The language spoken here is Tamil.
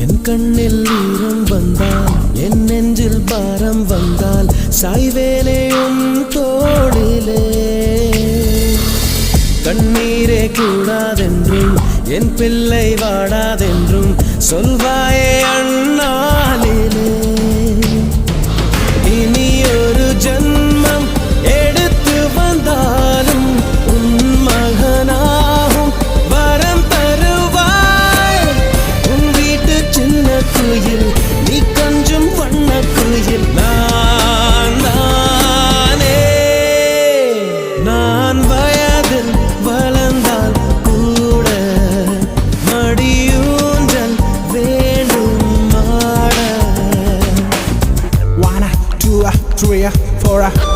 என் கண்ணில் ஈரம் வந்தால் என் நெஞ்சில் பாரம் வந்தால் சாய்வேனே உன் தோளிலே கண்ணீரே கூடாதென்றும் என் பிள்ளை வாடாதென்றும் சொல்வாயே அண்ணாலிலே இனி ஒரு ஜன்மம் எடுத்து வந்தாலும் உன் மகனாகும் வரம் தருவாய் உன் வீட்டு சின்ன குயில் நீ கொஞ்சம் வண்ண குயில் நான் தானே நான் வயதில் வளர்ந்தால் கூட மடியூஞ்சல் வேண்டும் ஆட 1 2 3 4